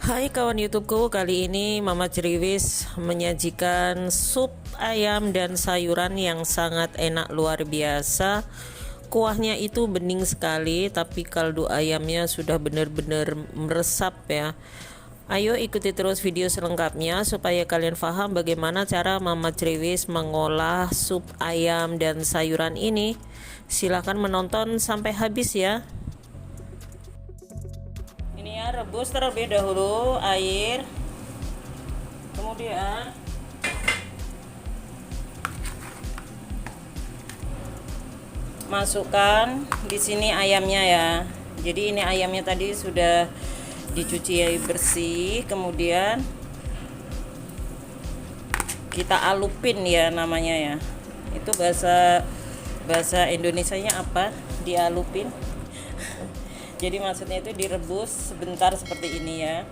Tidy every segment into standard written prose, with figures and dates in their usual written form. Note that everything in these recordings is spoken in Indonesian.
Hai kawan YouTubeku, kali ini Mama Ceriwis menyajikan sup ayam dan sayuran yang sangat enak luar biasa. Kuahnya itu bening sekali, tapi kaldu ayamnya sudah benar-benar meresap ya. Ayo ikuti terus video selengkapnya supaya kalian paham bagaimana cara Mama Ceriwis mengolah sup ayam dan sayuran ini. Silahkan menonton sampai habis ya. Ini ya, rebus terlebih dahulu air, kemudian masukkan di sini ayamnya ya. Jadi ini ayamnya tadi sudah dicuci bersih, kemudian kita alupin ya namanya ya. Itu bahasa Indonesianya apa? Dialupin. Jadi maksudnya itu direbus sebentar seperti ini ya.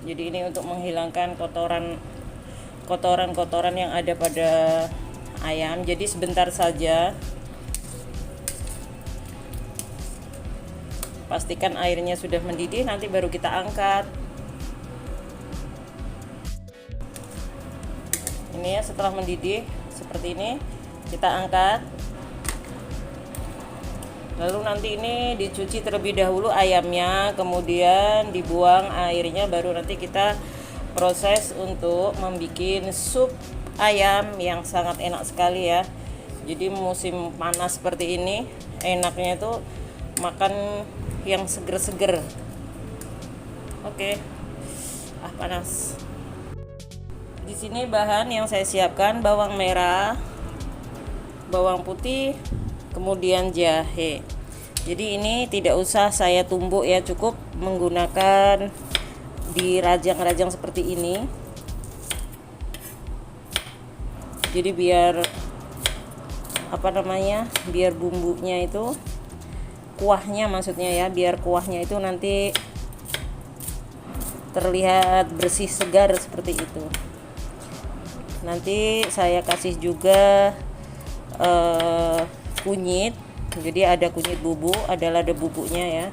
Jadi ini untuk menghilangkan kotoran yang ada pada ayam. Jadi sebentar saja. Pastikan airnya sudah mendidih, nanti baru kita angkat. Ini ya, setelah mendidih seperti ini kita angkat. Lalu nanti ini dicuci terlebih dahulu ayamnya, kemudian dibuang airnya, baru nanti kita proses untuk membuat sup ayam yang sangat enak sekali ya. Jadi musim panas seperti ini enaknya itu makan yang seger-seger. Oke. Panas. Di sini bahan yang saya siapkan bawang merah, bawang putih, kemudian jahe. Jadi ini tidak usah saya tumbuk ya, cukup menggunakan dirajang-rajang seperti ini. Jadi biar biar bumbunya itu, kuahnya maksudnya ya, biar kuahnya itu nanti terlihat bersih segar seperti itu. Nanti saya kasih juga kunyit. Jadi ada kunyit bubuk, ada lada bubuknya ya,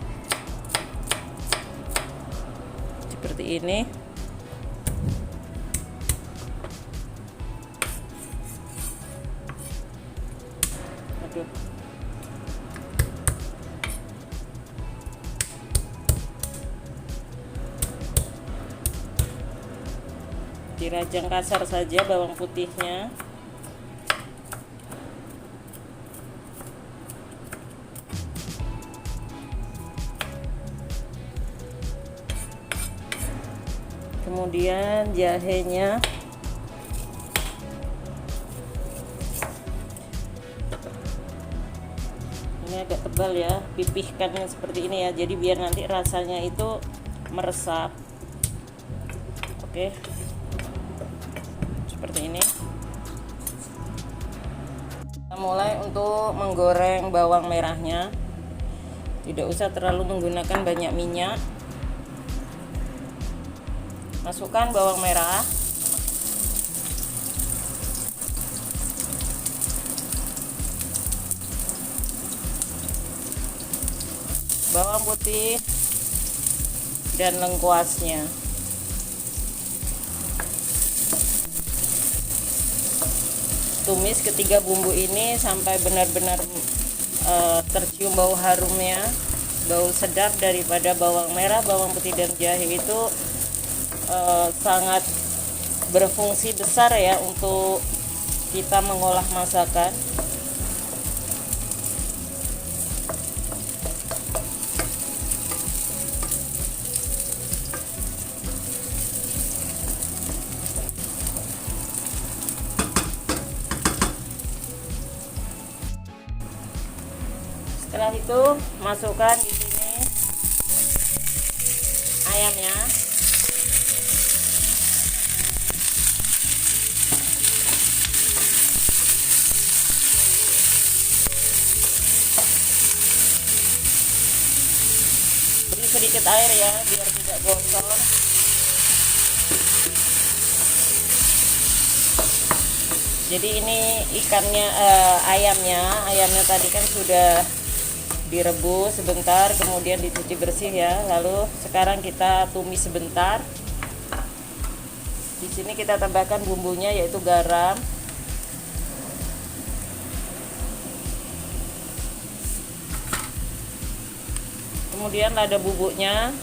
seperti ini. Aduh. Dirajang kasar saja bawang putihnya. Kemudian jahenya, ini agak tebal ya, pipihkan seperti ini ya, jadi biar nanti rasanya itu meresap. Oke, seperti ini. Kita mulai untuk menggoreng bawang merahnya, tidak usah terlalu menggunakan banyak minyak. Masukkan bawang merah, bawang putih, dan lengkuasnya. Tumis ketiga bumbu ini sampai benar-benar tercium bau harumnya, bau sedap daripada bawang merah, bawang putih, dan jahe itu sangat berfungsi besar ya untuk kita mengolah masakan. Setelah itu masukkan di sini ayamnya. Beri sedikit air ya biar tidak gosong. Jadi ini ayamnya tadi kan sudah direbus sebentar, kemudian dicuci bersih ya. Lalu sekarang kita tumis sebentar. Di sini kita tambahkan bumbunya, yaitu garam, kemudian lada bubuknya,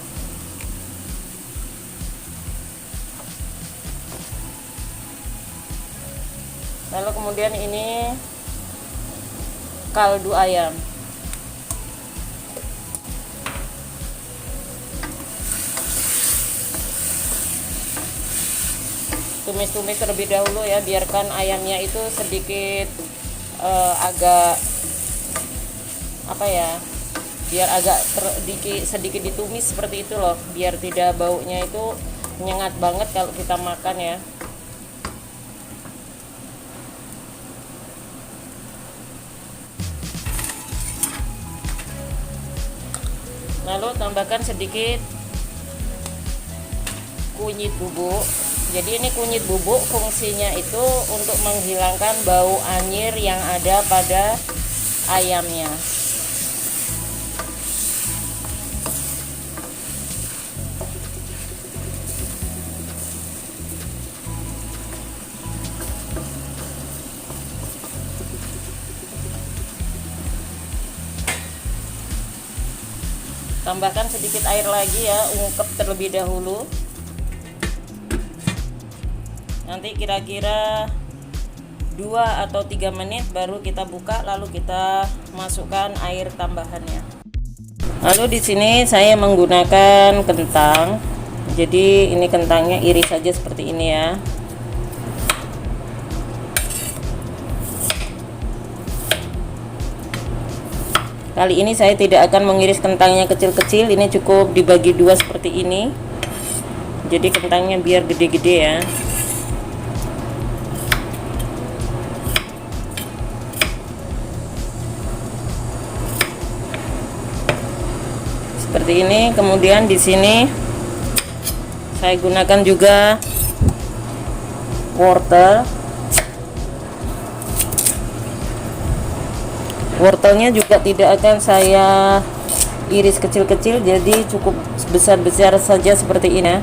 lalu kemudian ini kaldu ayam. Tumis-tumis terlebih dahulu ya, biarkan ayamnya itu sedikit agak apa ya, biar agak sedikit ditumis seperti itu loh, biar tidak baunya itu menyengat banget kalau kita makan ya. Lalu tambahkan sedikit kunyit bubuk. Jadi ini kunyit bubuk fungsinya itu untuk menghilangkan bau anyir yang ada pada ayamnya. Tambahkan sedikit air lagi ya, ungkep terlebih dahulu. Nanti kira-kira 2 atau 3 menit baru kita buka, lalu kita masukkan air tambahannya. Lalu di sini saya menggunakan kentang. Jadi ini kentangnya iris saja seperti ini ya. Kali ini saya tidak akan mengiris kentangnya kecil-kecil, ini cukup dibagi 2 seperti ini. Jadi kentangnya biar gede-gede ya. Seperti ini. Kemudian di sini saya gunakan juga wortel. Wortelnya juga tidak akan saya iris kecil-kecil, jadi cukup besar-besar saja seperti ini.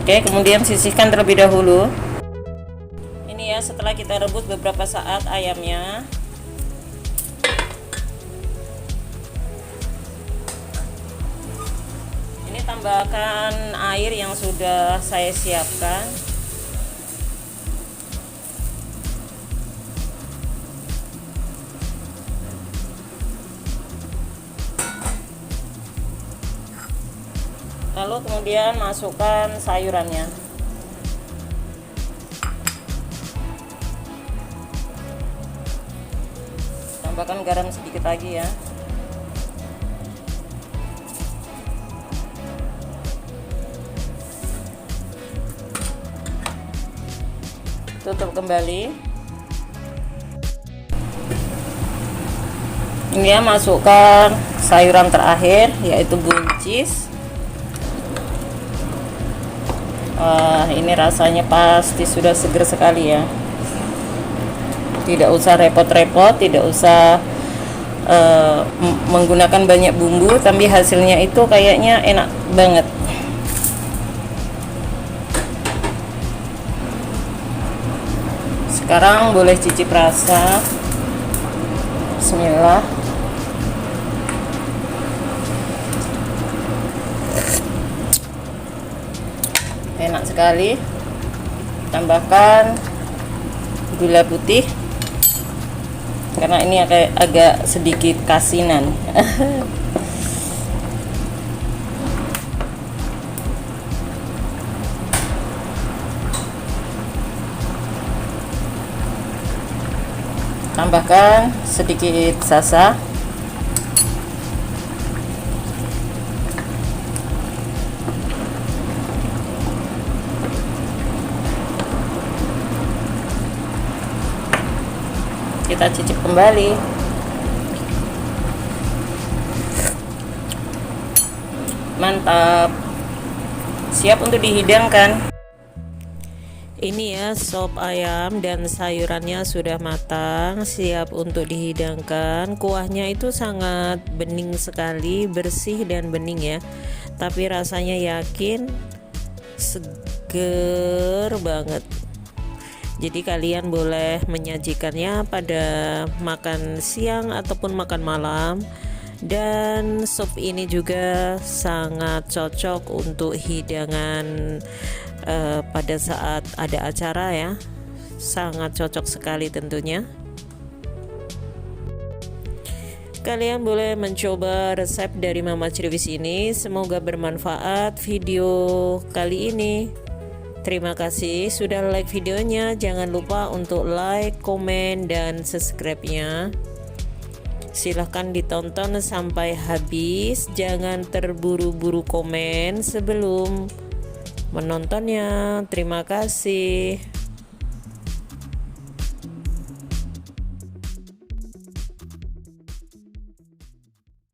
Oke, kemudian sisihkan terlebih dahulu. Ini ya, setelah kita rebus beberapa saat ayamnya. Ini tambahkan air yang sudah saya siapkan. Lalu kemudian masukkan sayurannya. Tambahkan garam sedikit lagi ya. Tutup kembali. Ini ya, masukkan sayuran terakhir, yaitu buncis. Ini rasanya pasti sudah seger sekali ya. Tidak usah repot-repot, tidak usah menggunakan banyak bumbu, tapi hasilnya itu kayaknya enak banget. Sekarang boleh cicip rasa. Bismillah. Enak sekali. Tambahkan gula putih karena ini agak sedikit kasinan. Tambahkan sedikit sasa. Kita cicip kembali. Mantap, siap untuk dihidangkan. Ini ya sop ayam dan sayurannya sudah matang, siap untuk dihidangkan. Kuahnya itu sangat bening sekali, bersih dan bening ya. Tapi rasanya yakin seger banget. Jadi kalian boleh menyajikannya pada makan siang ataupun makan malam. Dan sup ini juga sangat cocok untuk hidangan pada saat ada acara ya, sangat cocok sekali tentunya. Kalian boleh mencoba resep dari Mama Cirwis ini, semoga bermanfaat video kali ini. Terima kasih sudah like videonya, jangan lupa untuk like, komen, dan subscribe-nya. Silahkan ditonton sampai habis, jangan terburu-buru komen sebelum menontonnya. Terima kasih.